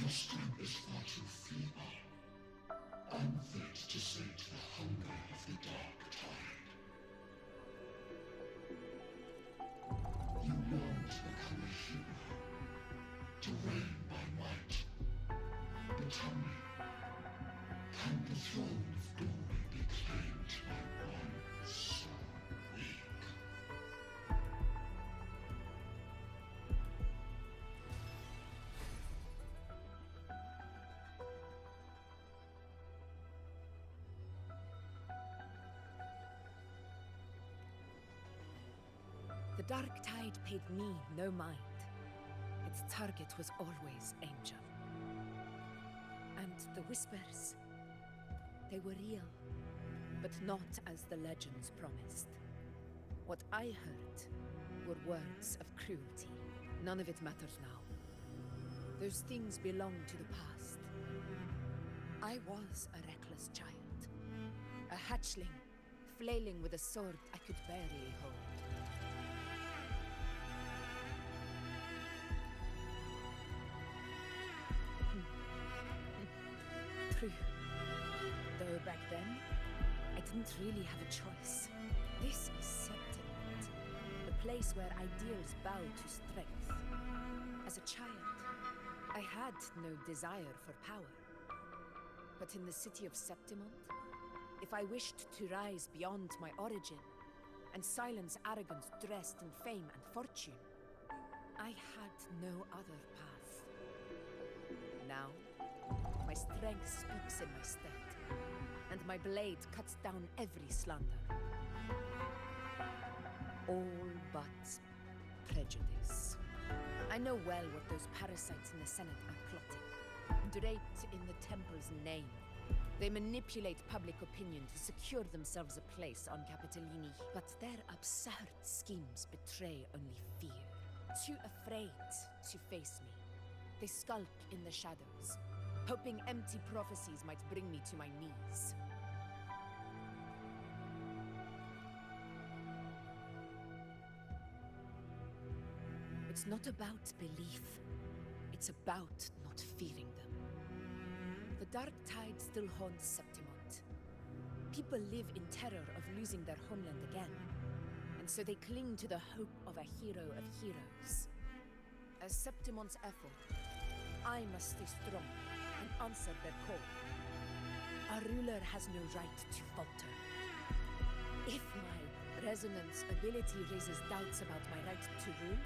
Your strength is far too feeble, unfit to sate the hunger of the dark tide. You long to become a hero, to reign by might. But tell me, can the throne of glory be claimed by one so weak? The dark tide paid me no mind. Its target was always Angel. And the whispers, they were real, but not as the legends promised. What I heard were words of cruelty. None of it matters now. Those things belong to the past. I was a reckless child, a hatchling, flailing with a sword I could barely hold. True. Though back then, I didn't really have a choice. This is Septimont, the place where ideals bow to strength. As a child, I had no desire for power. But in the city of Septimont, if I wished to rise beyond my origin and silence arrogance dressed in fame and fortune, I had no other path. Now, my strength speaks in my stead, and my blade cuts down every slander. All but prejudice. I know well what those parasites in the Senate are plotting. Draped in the Temple's name, they manipulate public opinion to secure themselves a place on Capitolini. But their absurd schemes betray only fear. Too afraid to face me, they skulk in the shadows, hoping empty prophecies might bring me to my knees. It's not about belief. It's about not fearing them. The dark tide still haunts Septimont. People live in terror of losing their homeland again, and so they cling to the hope of a hero of heroes. As Septimont's effort, I must stay strong and answer their call. A ruler has no right to falter. If my resonance ability raises doubts about my right to rule,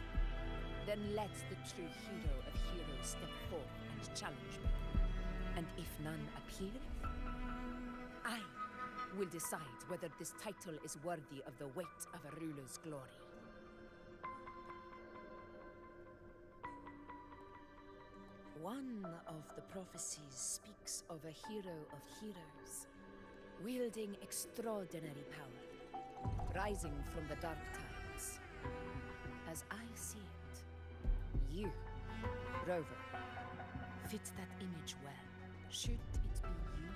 then let the true hero of heroes step forth and challenge me. And if none appear, I will decide whether this title is worthy of the weight of a ruler's glory. One of the prophecies speaks of a hero of heroes, wielding extraordinary power, rising from the dark tides. As I see it, you, Rover, fit that image well. Should it be you?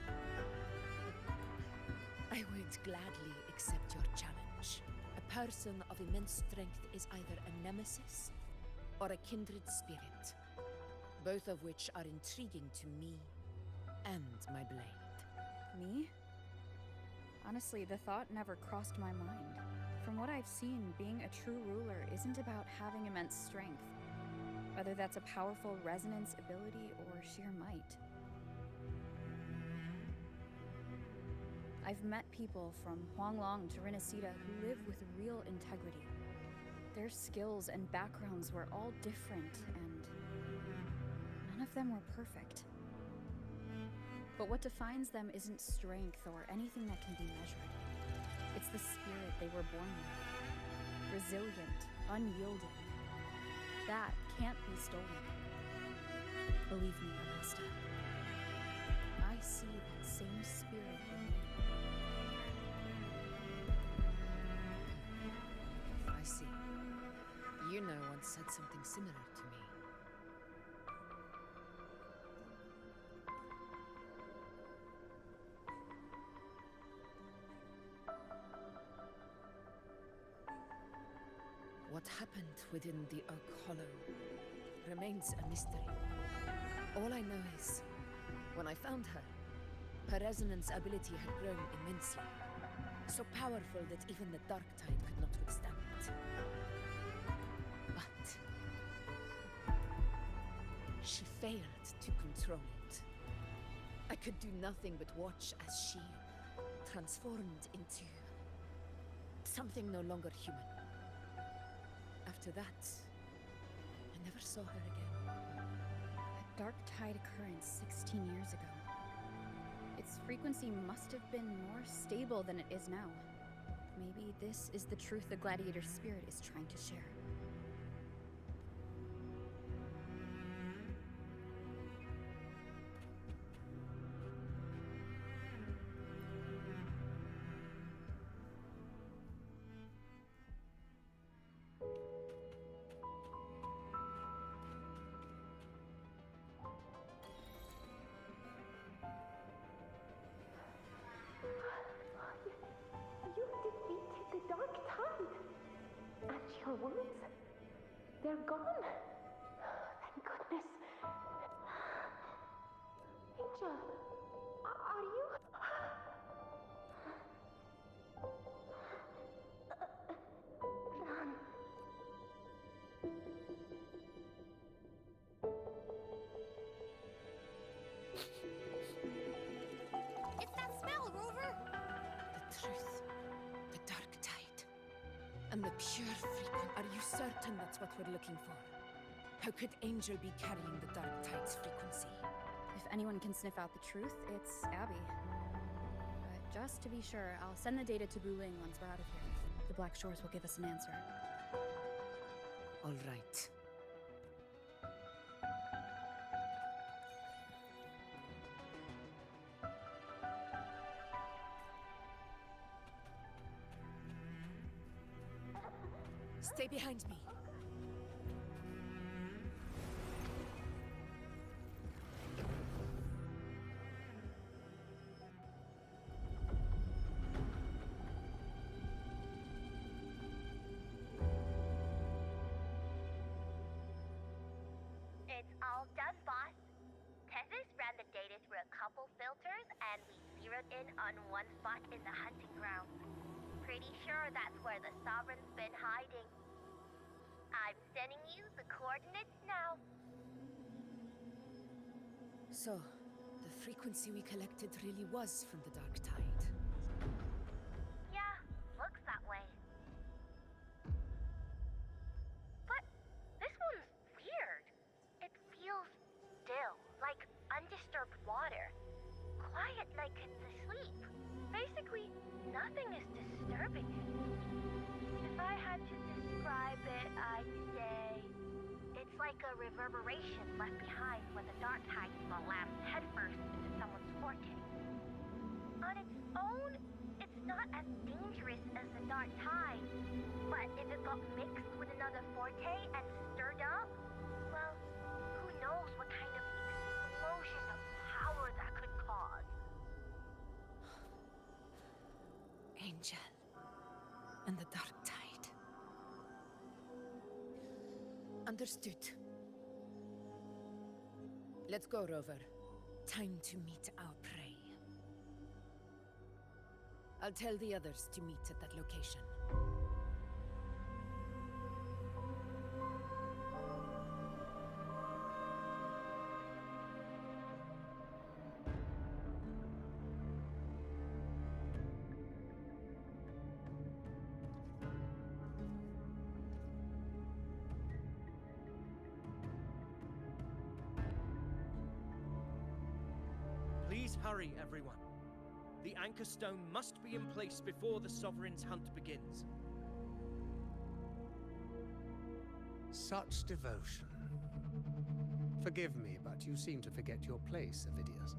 I would gladly accept your challenge. A person of immense strength is either a nemesis or a kindred spirit, both of which are intriguing to me and my blade. Me? Honestly, the thought never crossed my mind. From what I've seen, being a true ruler isn't about having immense strength, whether that's a powerful resonance ability or sheer might. I've met people from Huanglong to Renacida who live with real integrity. Their skills and backgrounds were all different, and none of them were perfect. But what defines them isn't strength or anything that can be measured. It's the spirit they were born with. Resilient, unyielding. That can't be stolen. Believe me, Augusta. I see that same spirit in you. I see. Yuno once said something similar to me. What happened within the Oak Hollow remains a mystery. All I know is, when I found her, her resonance ability had grown immensely. So powerful that even the Dark Tide could not withstand it. But she failed to control it. I could do nothing but watch as she transformed into something no longer human. After that, I never saw her again. A dark tide occurrence 16 years ago. Its frequency must have been more stable than it is now. Maybe this is the truth the gladiator spirit is trying to share. You defeated the Dark Tide. And your wounds, they're gone. Thank goodness. Angel, are you... Run. It's that smell, Rover! The truth. The Dark Tide. And the pure frequency. Are you certain that's what we're looking for? How could Angel be carrying the Dark Tide's frequency? If anyone can sniff out the truth, it's Abby. But just to be sure, I'll send the data to Buling once we're out of here. The Black Shores will give us an answer. All right. Stay behind me. It's all done, boss. Tethys ran the data through a couple filters, and we zeroed in on one spot in the hunting ground. Pretty sure that's where the Sovereign's been hiding. I'm sending you the coordinates now. So, the frequency we collected really was from the Dark Tide. Yeah, looks that way. But this one's weird. It feels still, like undisturbed water. Quiet like it's asleep. Basically, nothing is disturbing it. If I had to describe it, I'd say it's like a reverberation left behind when the Dark Tide collapsed headfirst into someone's forte. On its own, it's not as dangerous as the Dark Tide, but if it got mixed with another forte and stirred up, well, who knows what kind of explosion of power that could cause. Angel. And the Dark Tide. Understood. Let's go, Rover. Time to meet our prey. I'll tell the others to meet at that location. Please hurry, everyone. The anchor stone must be in place before the Sovereign's hunt begins. Such devotion. Forgive me, but you seem to forget your place, Avidius.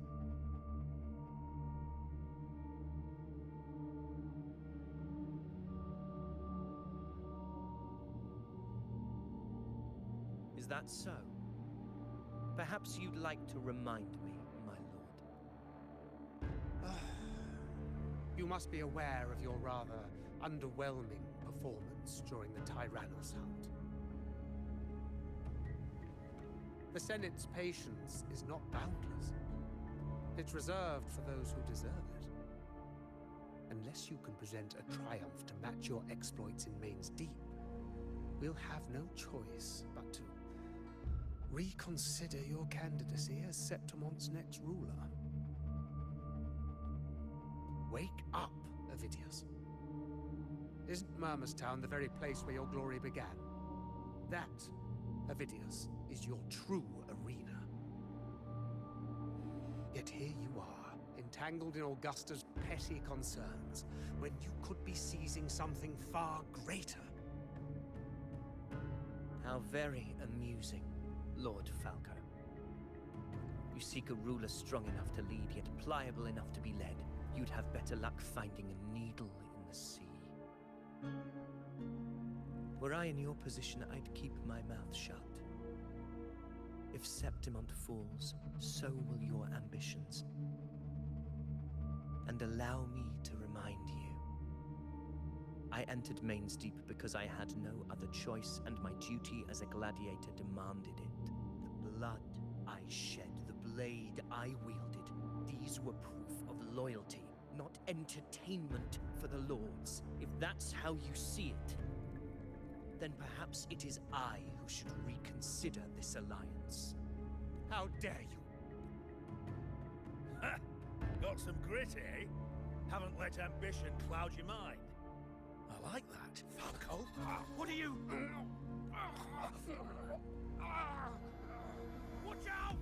Is that so? Perhaps you'd like to remind me, my lord. You must be aware of your rather underwhelming performance during the Tyrannus hunt. The Senate's patience is not boundless. It's reserved for those who deserve it. Unless you can present a triumph to match your exploits in Main's Deep, we'll have no choice but to reconsider your candidacy as Septimon's next ruler. Wake up, Avidius. Isn't Murmustown the very place where your glory began? That, Avidius, is your true arena. Yet here you are, entangled in Augusta's petty concerns, when you could be seizing something far greater. How very amusing, Lord Falco. You seek a ruler strong enough to lead, yet pliable enough to be led. You'd have better luck finding a needle in the sea. Were I in your position, I'd keep my mouth shut. If Septimont falls, so will your ambitions. And allow me to remind you, I entered Main's Deep because I had no other choice, and my duty as a gladiator demanded it. The blood I shed, the blade I wielded, these were proof of loyalty, not entertainment for the Lords. If that's how you see it, then perhaps it is I who should reconsider this alliance. How dare you? Ha! Got some grit, eh? Haven't let ambition cloud your mind. I like that. Falco, what are you... Watch out!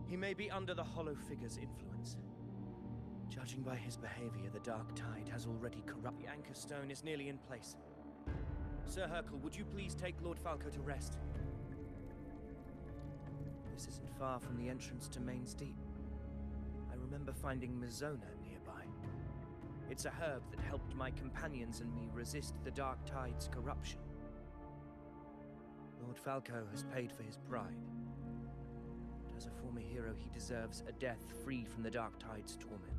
He may be under the Hollow Figure's influence. Judging by his behavior, the Dark Tide has already corrupted. The Anchor Stone is nearly in place. Sir Hercule, would you please take Lord Falco to rest? This isn't far from the entrance to Main's Deep. I remember finding Mizona nearby. It's a herb that helped my companions and me resist the Dark Tide's corruption. Lord Falco has paid for his pride. But as a former hero, he deserves a death free from the Dark Tide's torment.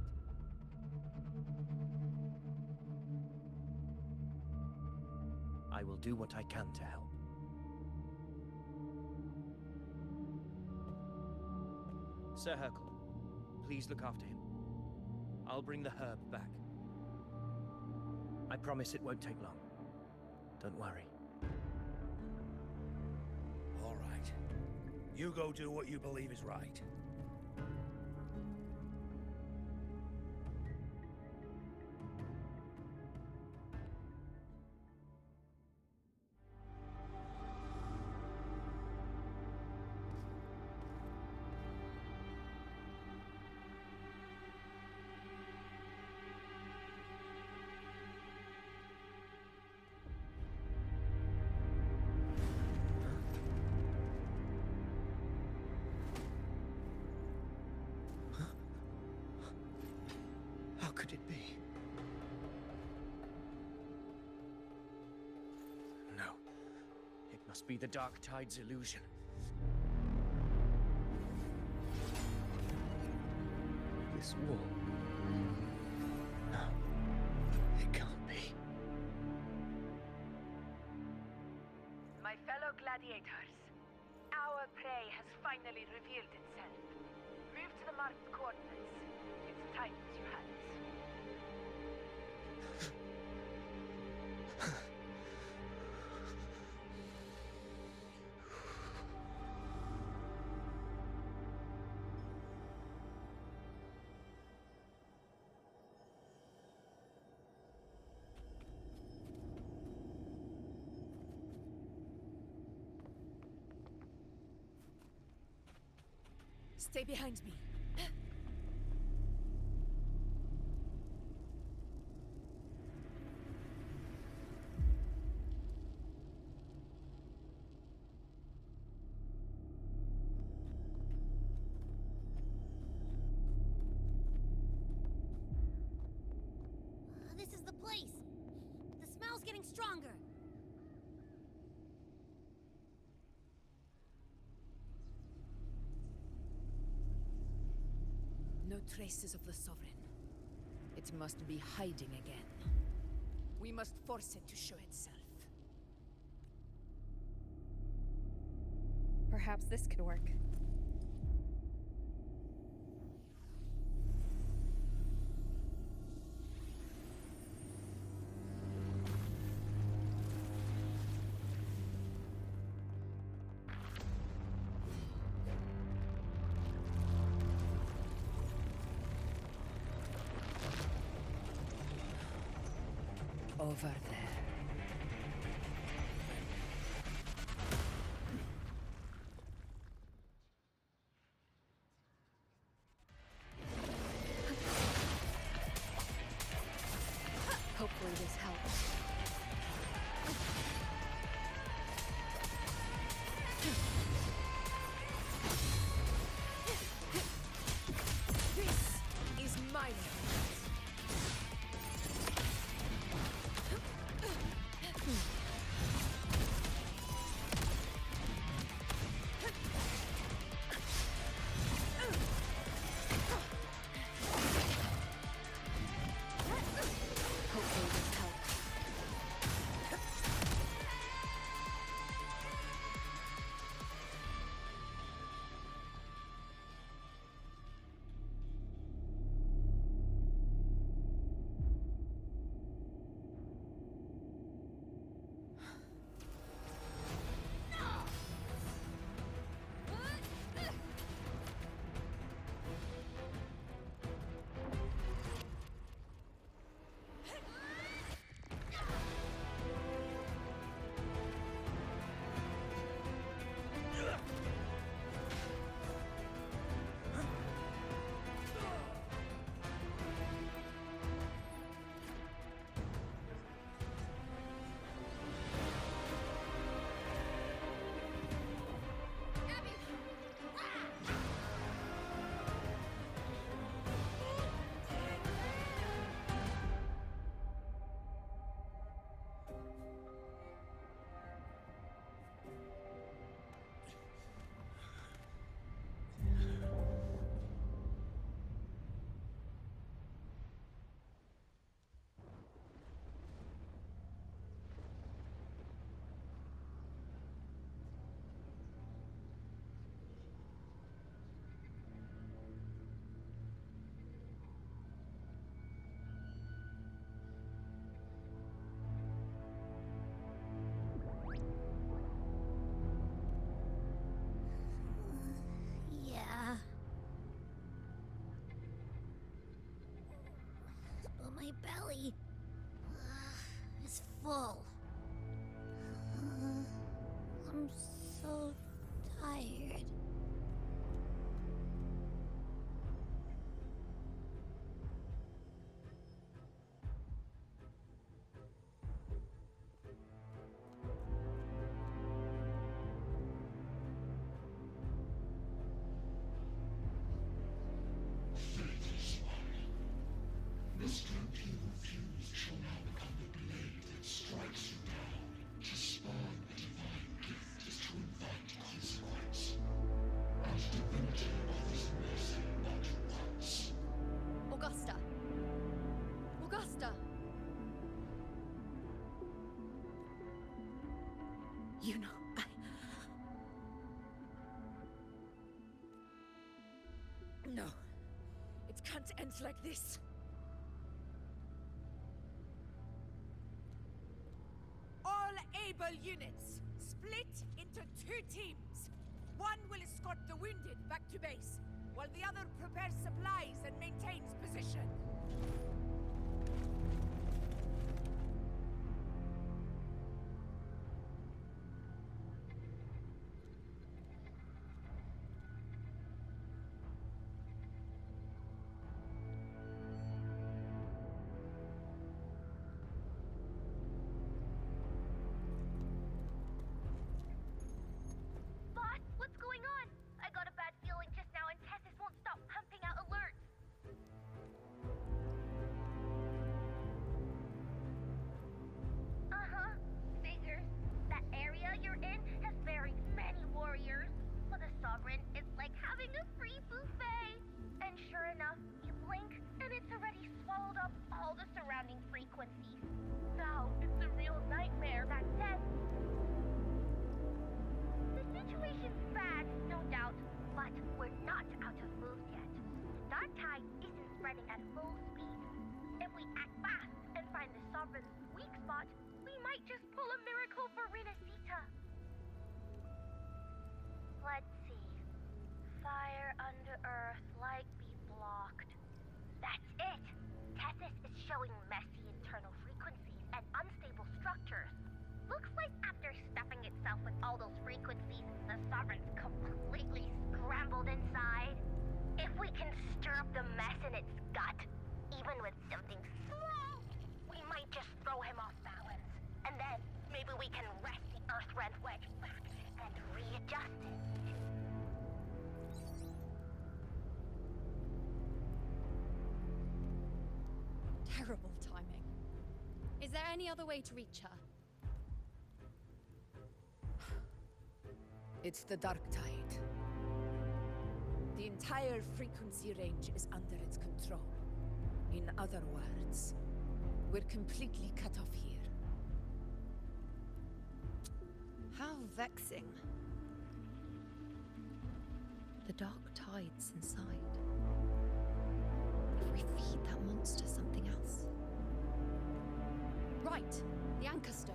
I will do what I can to help. Sir Hercule, please look after him. I'll bring the herb back. I promise it won't take long. Don't worry. All right. You go do what you believe is right. How could it be? No. It must be the Dark Tide's illusion. This wall. No. It can't be. My fellow gladiators, our prey has finally revealed itself. Move to the marked coordinates. Its time is your hands. Stay behind me. This is the place. The smell's getting stronger. No traces of the Sovereign. It must be hiding again. We must force it to show itself. Perhaps this could work. Over there. Hopefully this helps. This is my land. Hopefully this helps. Yeah. But my belly is full. I'm so tired. Fate is one. The strength you refuse shall now become the blade that strikes you down. To spawn a divine gift is to invite consequence. And divinity offers mercy not once. Augusta! Augusta! You know, No. It can't end like this. All able units, split into 2 teams. One will escort the wounded back to base, while the other prepares supplies and maintains position. Boss, what's going on? I got a bad feeling just now and Tessus won't stop pumping out alerts. spreading at full speed. If we act fast and find the Sovereign's weak spot, we might just pull a miracle for Renacita. Let's see. Fire under earth, light be blocked. That's it! Tethys is showing messy internal frequencies and unstable structures. Looks like after stuffing itself with all those frequencies, the Sovereign's completely scrambled inside. If we can stir up the mess in its gut, even with something small, we might just throw him off balance. And then maybe we can wrest the Earthrend wedge back and readjust it. Terrible timing. Is there any other way to reach her? It's the Dark Tide. The entire frequency range is under its control. In other words, we're completely cut off here. How vexing. The Dark Tide's inside. If we feed that monster something else. Right, the Anchor Stone.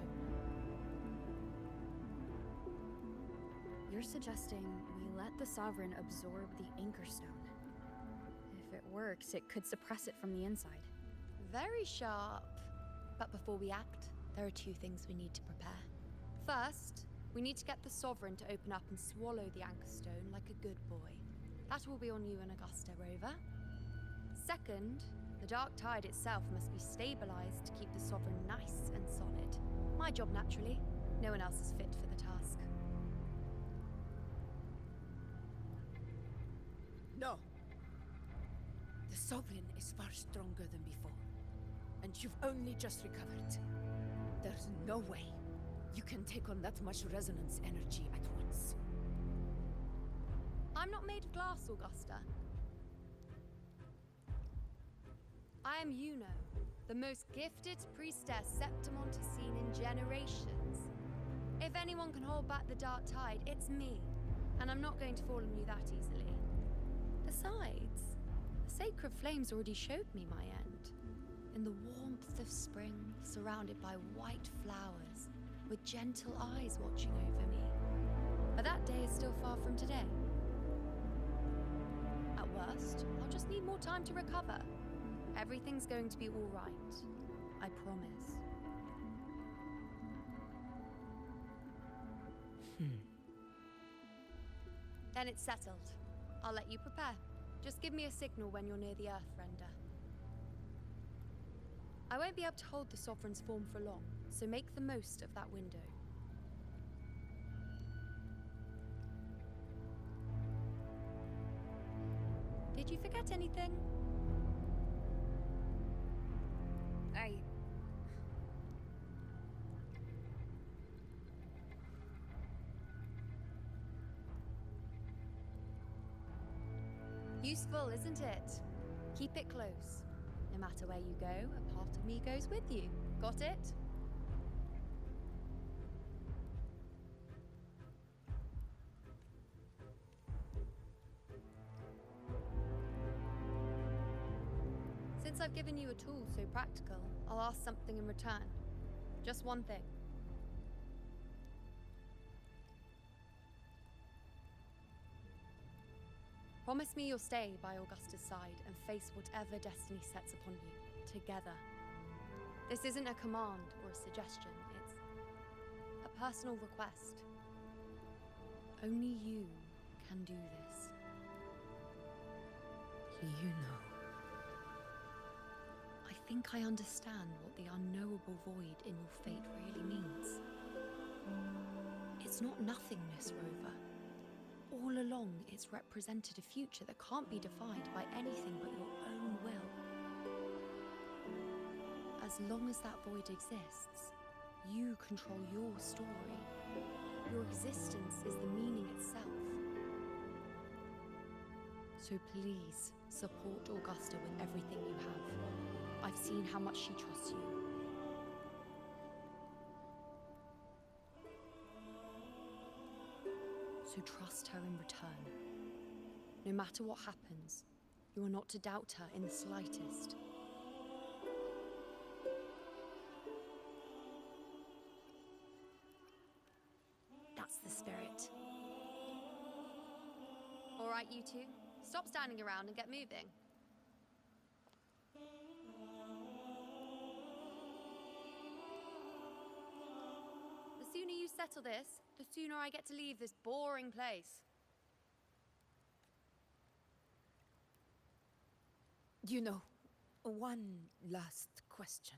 You're suggesting we let the Sovereign absorb the Anchor Stone. If it works, it could suppress it from the inside. Very sharp. But before we act, there are two things we need to prepare. First, we need to get the Sovereign to open up and swallow the Anchor Stone like a good boy. That will be on you and Augusta, Rover. Second, the Dark Tide itself must be stabilized to keep the Sovereign nice and solid. My job, naturally. No one else is fit for the task. No. The Sovereign is far stronger than before. And you've only just recovered. There's no way you can take on that much resonance energy at once. I'm not made of glass, Augusta. I am Yuno, the most gifted priestess Septimont has seen in generations. If anyone can hold back the Dark Tide, it's me. And I'm not going to fall on you that easily. Besides, the sacred flames already showed me my end. In the warmth of spring, surrounded by white flowers, with gentle eyes watching over me. But that day is still far from today. At worst, I'll just need more time to recover. Everything's going to be all right. I promise. Then it's settled. I'll let you prepare. Just give me a signal when you're near the Earthrender. I won't be able to hold the Sovereign's form for long, so make the most of that window. Did you forget anything? Useful, isn't it? Keep it close. No matter where you go, a part of me goes with you. Got it? Since I've given you a tool so practical, I'll ask something in return. Just one thing. Promise me you'll stay by Augusta's side and face whatever destiny sets upon you, together. This isn't a command or a suggestion, it's a personal request. Only you can do this. You know. I think I understand what the unknowable void in your fate really means. It's not nothingness, Rover. All along, it's represented a future that can't be defined by anything but your own will. As long as that void exists, you control your story. Your existence is the meaning itself. So please, support Augusta with everything you have. I've seen how much she trusts you. So trust her in return. No matter what happens, You are not to doubt her in the slightest. That's the spirit. All right, you two. Stop standing around and get moving. The sooner you settle this, the sooner I get to leave this boring place. You know, one last question.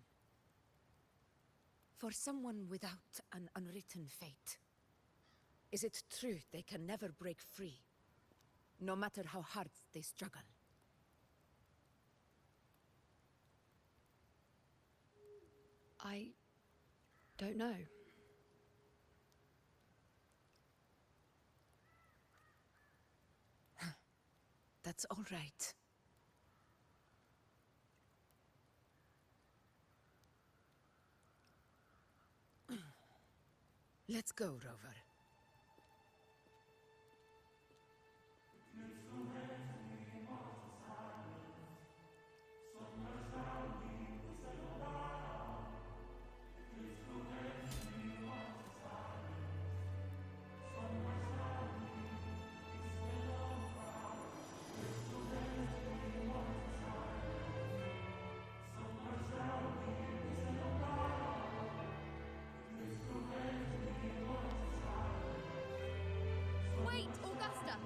For someone without an unwritten fate, is it true they can never break free, no matter how hard they struggle? I don't know. That's all right. Let's go, Rover. Wait, Augusta!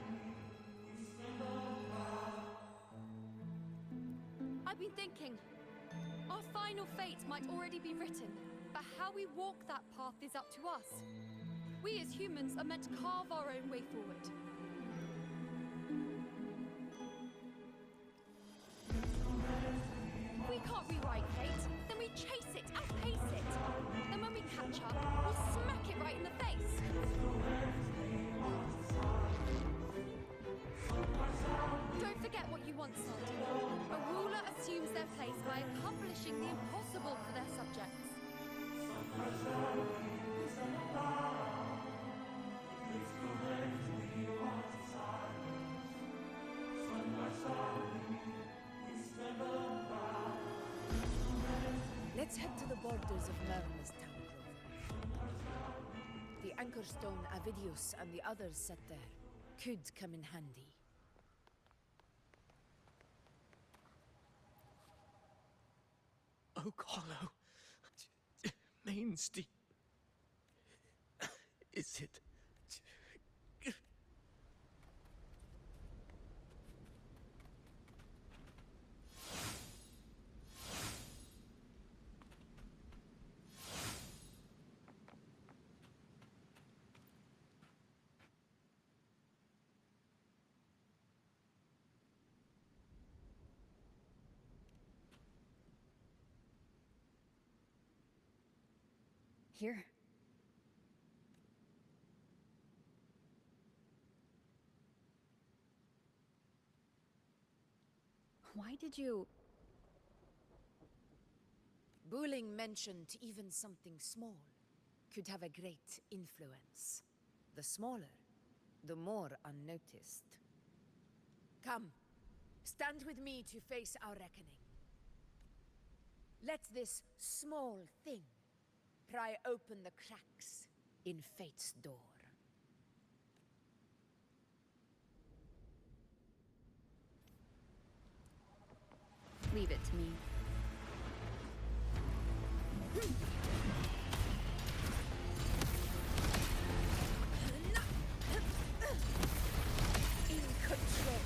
I've been thinking. Our final fate might already be written, but how we walk that path is up to us. We as humans are meant to carve our own way forward. If we can't rewrite fate, then we chase it, outpace it. Then when we catch up, we'll smack it right in the face. Don't forget what you once said. A ruler assumes their place by accomplishing the impossible for their subjects. Let's head to the borders of Merma's Town, Rover. The anchor stone Avidius and the others set there could come in handy. Oak Hollow. Main's Deep. Is it? Here. Why did you... Booling mentioned even something small could have a great influence. The smaller, the more unnoticed. Come, stand with me to face our reckoning. Let this small thing pry open the cracks in fate's door. Leave it to me. In control.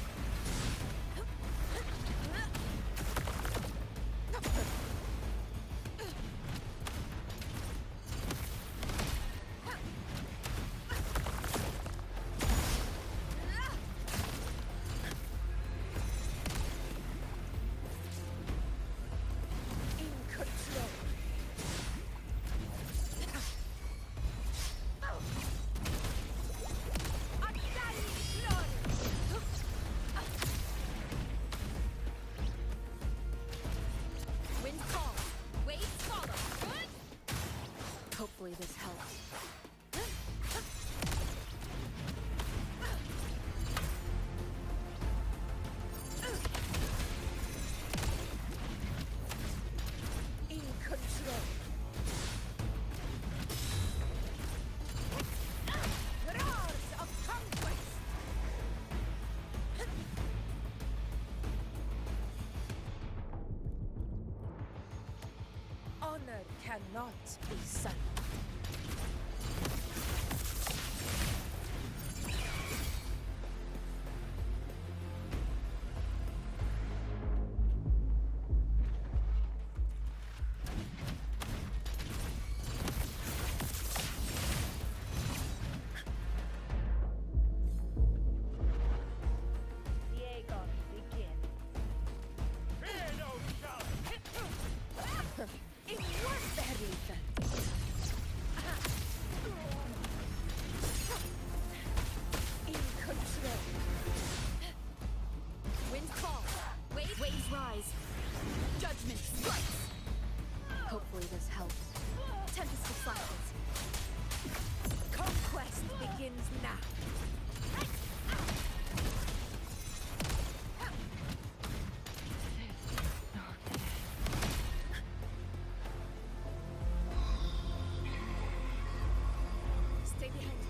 In control. cannot be summoned. Hopefully this helps. Tempest disciples. Conquest begins now. Stay behind me.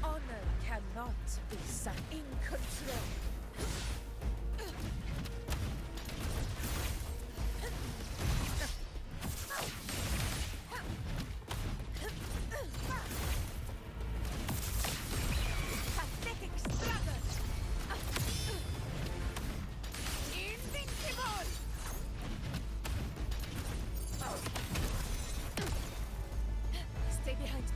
Honor cannot be sat in control. Pathetic struggle. Invincible. Stay behind me.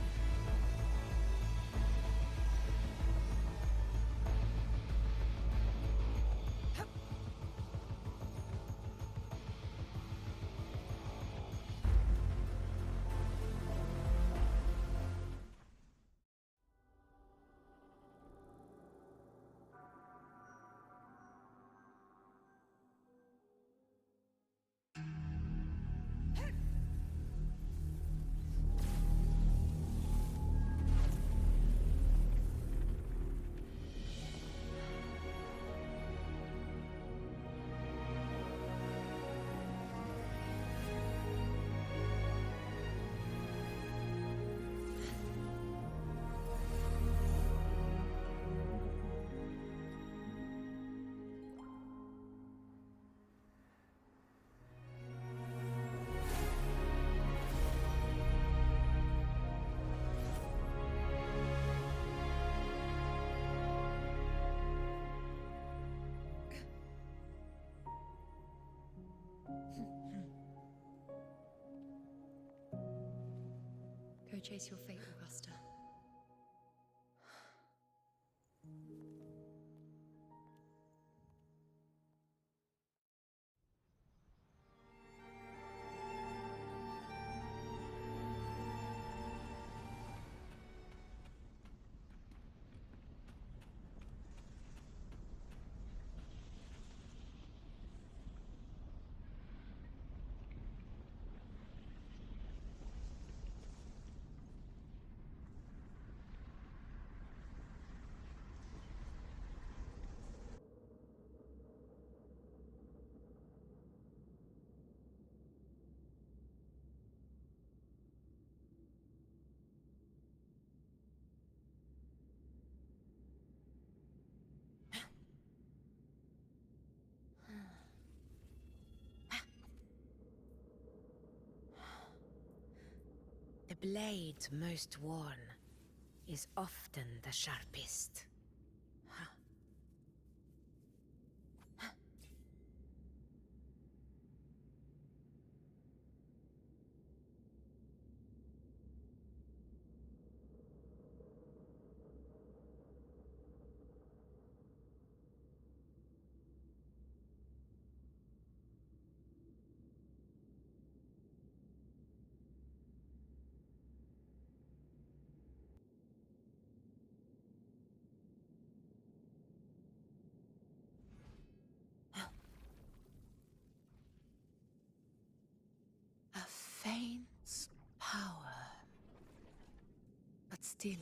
Go chase your fate, Augusta. The blade most worn is often the sharpest. A faint power, but still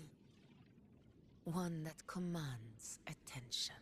one that commands attention.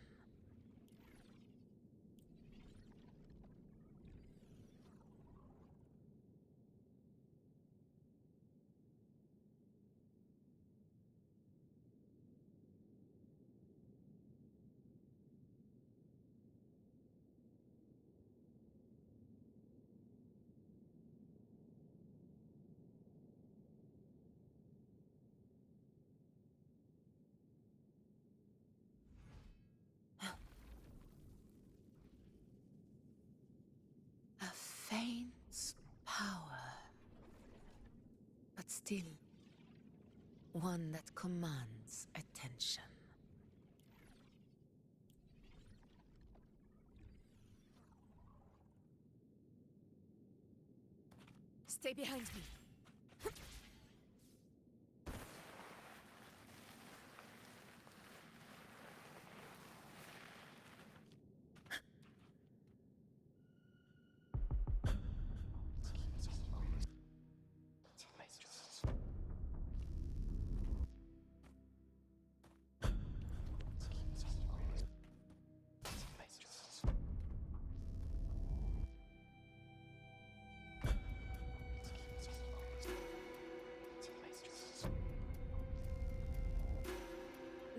faint power, but still one that commands attention. Stay behind me.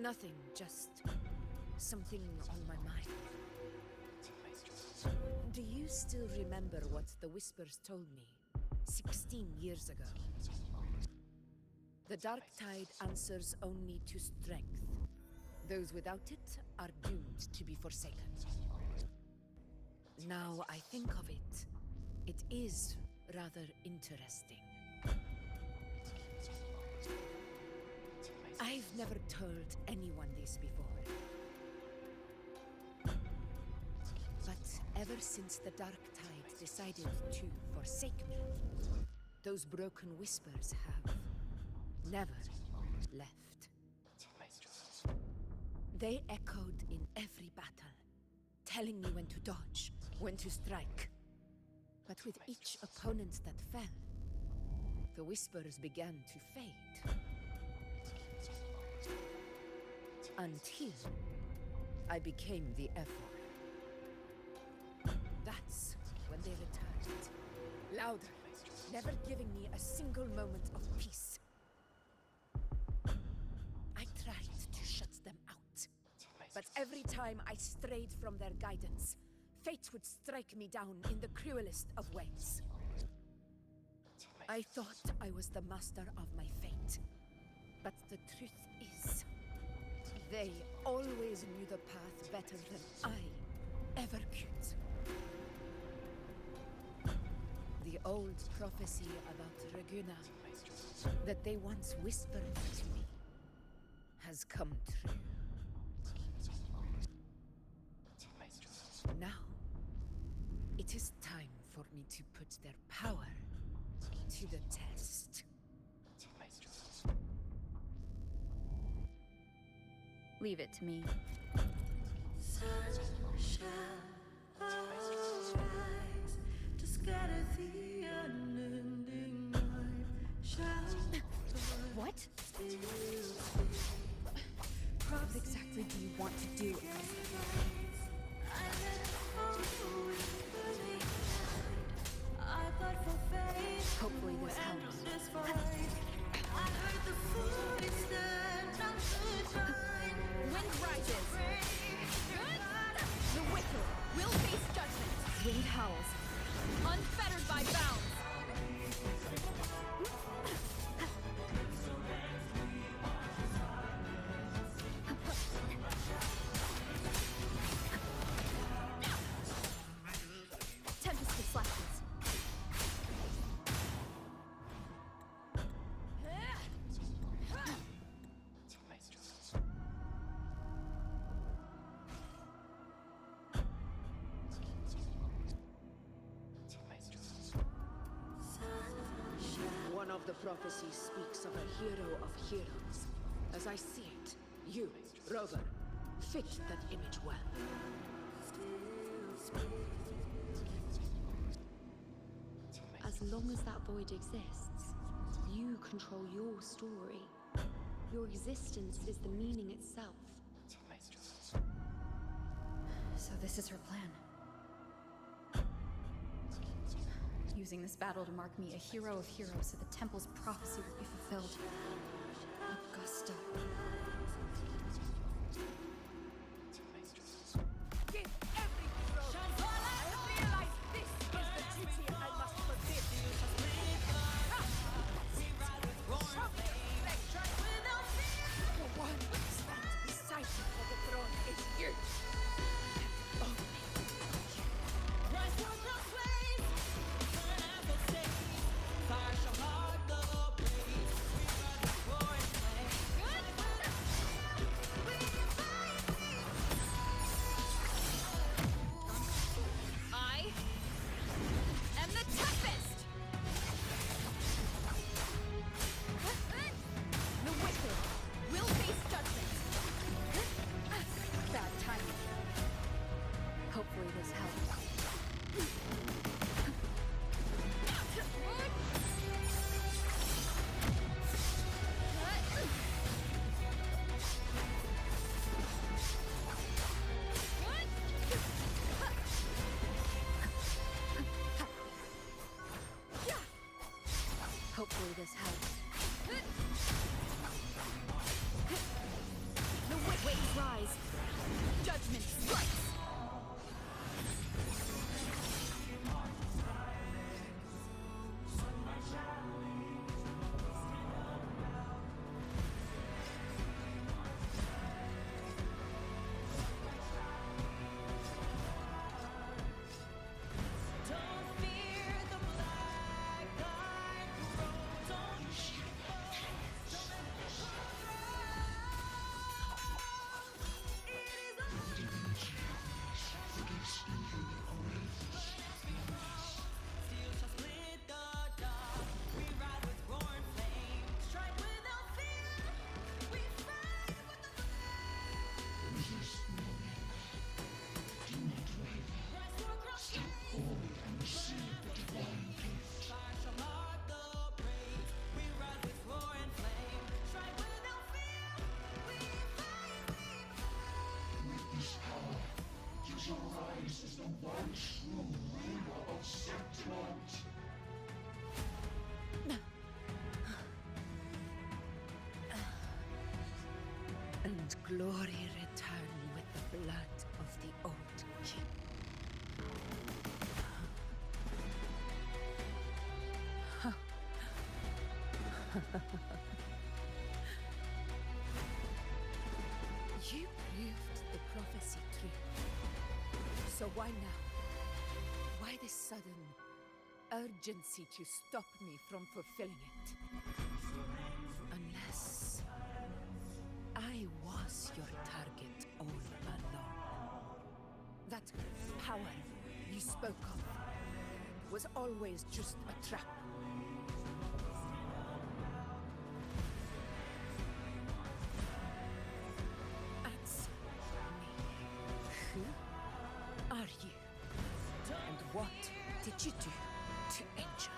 Nothing, just something on my mind. Do you still remember what the Whispers told me 16 years ago? The dark tide answers only to strength. Those without it are doomed to be forsaken. Now I think of it, it is rather interesting. I've never told anyone this before. But ever since the Dark Tide decided to forsake me, those broken whispers have never left. They echoed in every battle, telling me when to dodge, when to strike. But with each opponent that fell, the whispers began to fade. Until I became the Effort. That's when they returned. Louder, never giving me a single moment of peace. I tried to shut them out. But every time I strayed from their guidance, fate would strike me down in the cruelest of ways. I thought I was the master of my fate. But the truth is, they always knew the path better than I ever could. The old prophecy about Reguna, that they once whispered to me, has come true. Now, it is time for me to put their power to the test. Leave it to me. Sun shall arise to scatter the unending night. Shall What? What exactly do you want to do? Hopefully this helps. Wind rises. The wicked will face judgment. Wind howls, unfettered by bounds. Tempest slackens. One of the prophecies speaks of a hero of heroes. As I see it, you, Rover, fit that image well. As long as that void exists, you control your story. Your existence is the meaning itself. So this is her plan. Using this battle to mark me a hero of heroes so the temple's prophecy will be fulfilled. Augusta. Give every hero! I realize this is the duty I must fulfill. The one who stands beside you for the throne is you. And only you. will this have? The waves rise. Judgment strikes. And glory return with the blood of the old king. You proved the prophecy true. So why now? Why this sudden urgency to stop me from fulfilling it? Unless I was your target all along. That power you spoke of was always just a trap. Answer me. Who are you? And what did you do to Angel?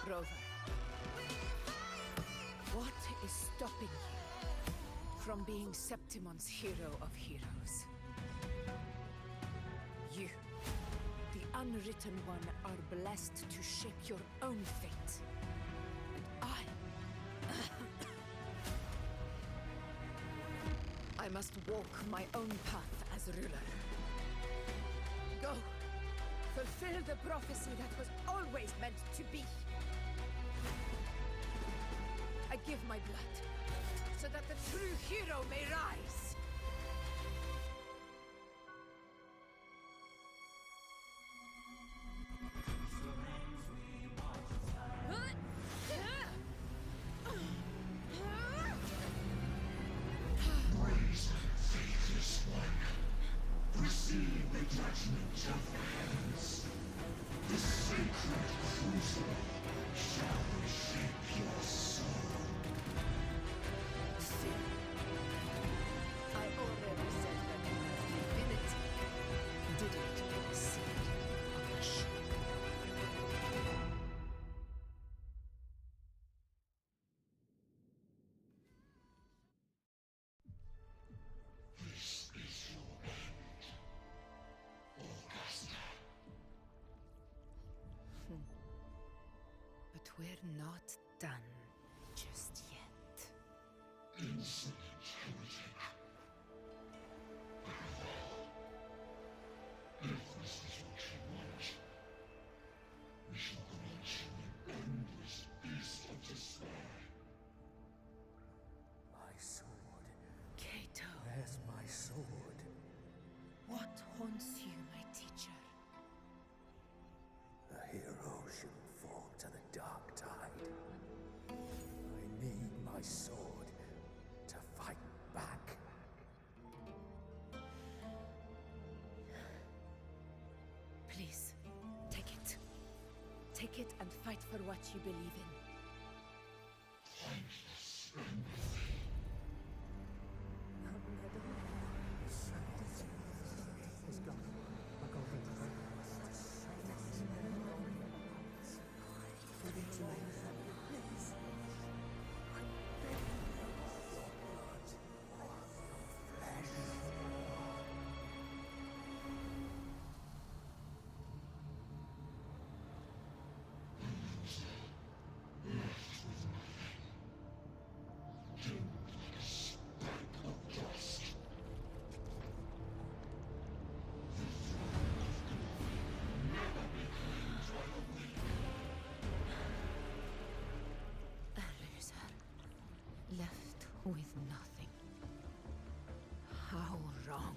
Rover, what is stopping you from being Septimon's hero of heroes? You, the unwritten one, are blessed to shape your own fate. And I must walk my own path as ruler. Go, fulfill the prophecy that was always meant to be. I give my blood, so that the true hero may rise. Praise, faithless one. Receive the judgment of hands. The sacred crucible shall reshape your soul. I already said that divinity didn't exceed on a ship. This is your end, Augusta. But we're not done just yet. Insolent heretic. Very well. If this is what you want, we shall grant you an endless beast of despair. My sword. Cato, Where's my sword? what haunts you, my teacher? A hero shouldn't fall to the dark tide. I need my sword to fight back. Please, take it. Take it and fight for what you believe in. Left with nothing. How wrong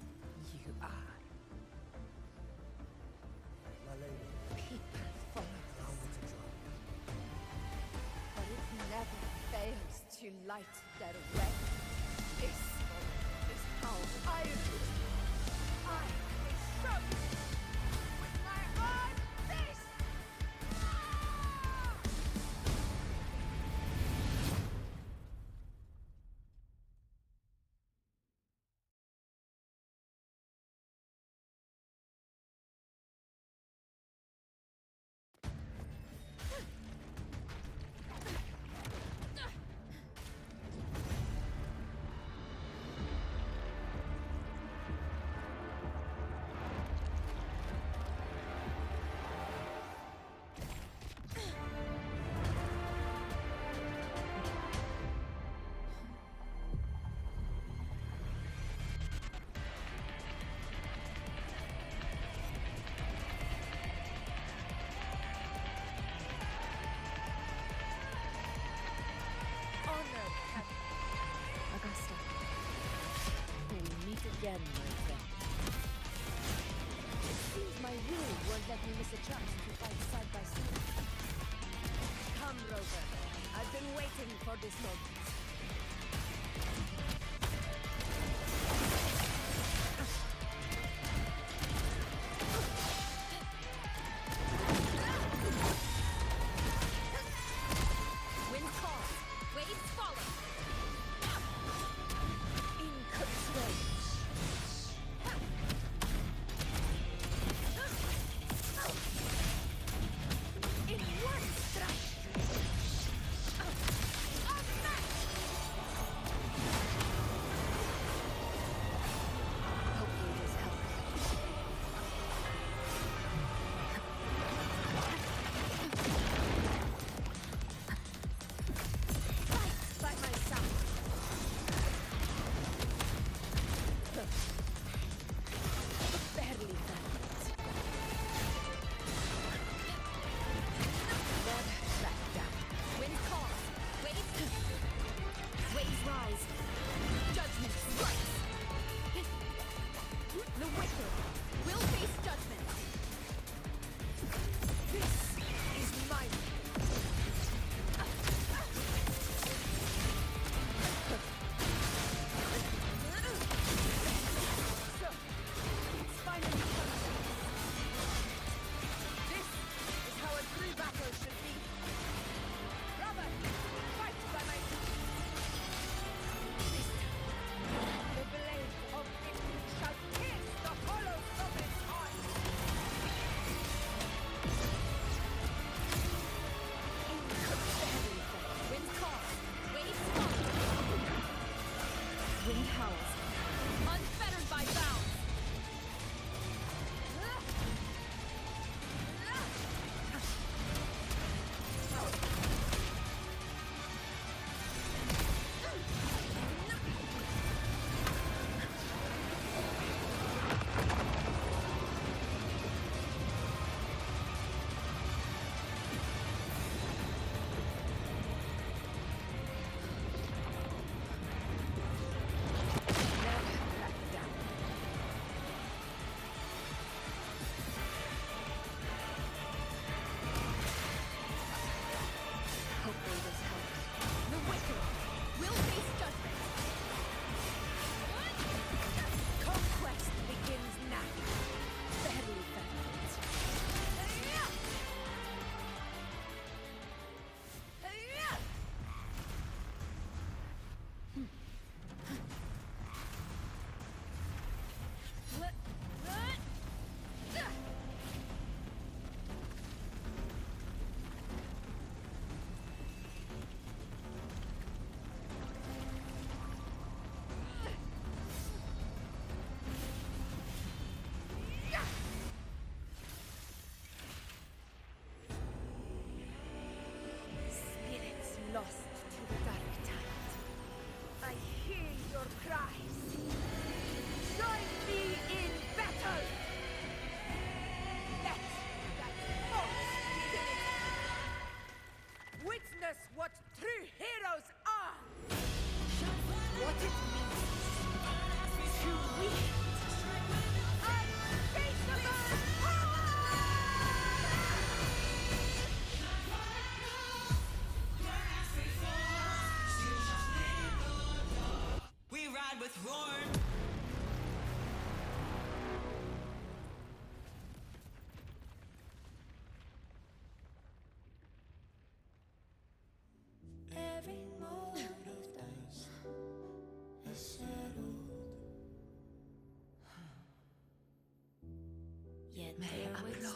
you are. My lady. People follow this. But it never fails to light their way. This is how I do. I will show you with my own face! Augusta. We'll meet again, my friend. It seems my will won't let me miss a chance to fight side by side. Come, Rover. I've been waiting for this moment. Wind calls. Waves follow. In control. In one strike. A match!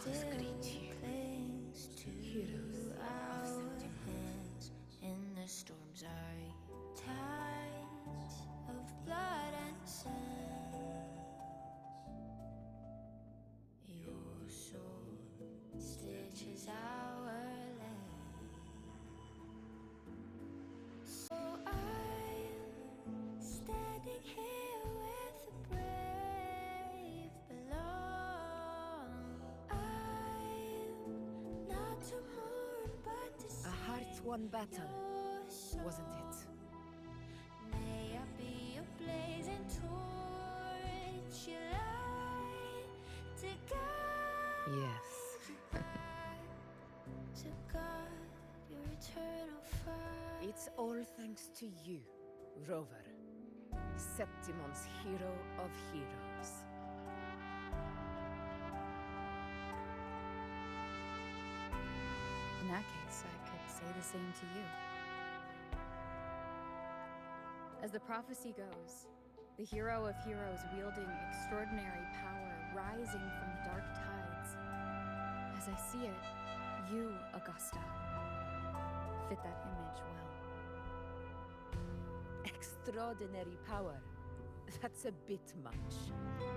Heroes greet you. clings to Heroes of our September. hands in the storm's eye. Tides of blood and sand. Your sword stitches our land. So I'm standing here with the brave below. I'm not to mourn but to see A heart-won battle, your soul. wasn't it? May I be a blazing torch, you light to guide Yes. you back to God, your eternal fire. It's all thanks to you, Rover. Septimon's hero of heroes. In that case, I could say the same to you. As the prophecy goes, the hero of heroes wielding extraordinary power rising from the dark tides. As I see it, you, Augusta, fit that image well. Extraordinary power. That's a bit much.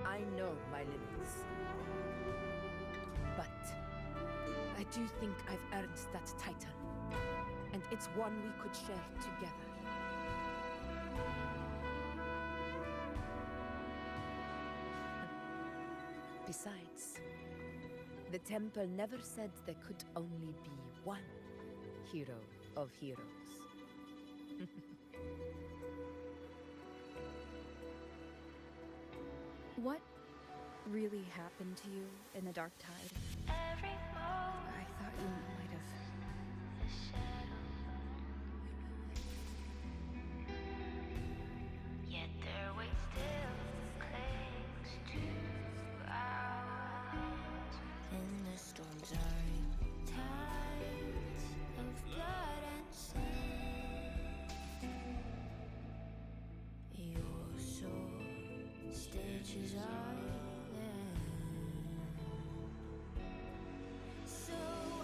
I know my limits. But I do think I've earned that title. And it's one we could share together. Besides, the temple never said there could only be one hero of heroes. What really happened to you in the dark tide? Every moment I thought you might have. the shadow. Yet their weight still clings to our hands. In the storm's eye, tides of blood and sand. Your sword stitches our land. So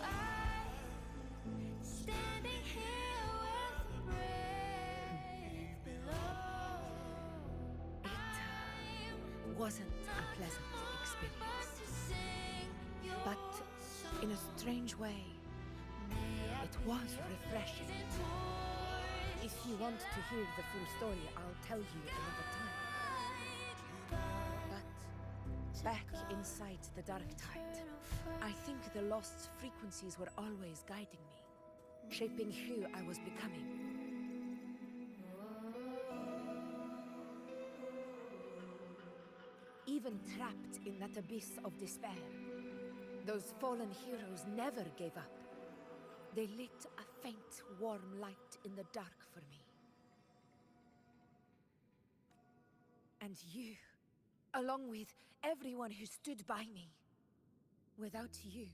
I'm standing here with the brave below. It wasn't a pleasant experience. But in a strange way, it was refreshing. If you want to hear the full story, I'll tell you another time. But back inside the dark tide, I think the lost frequencies were always guiding me, shaping who I was becoming. Even trapped in that abyss of despair, those fallen heroes never gave up. They lit a faint, warm light in the dark for me. And you, along with everyone who stood by me. Without you,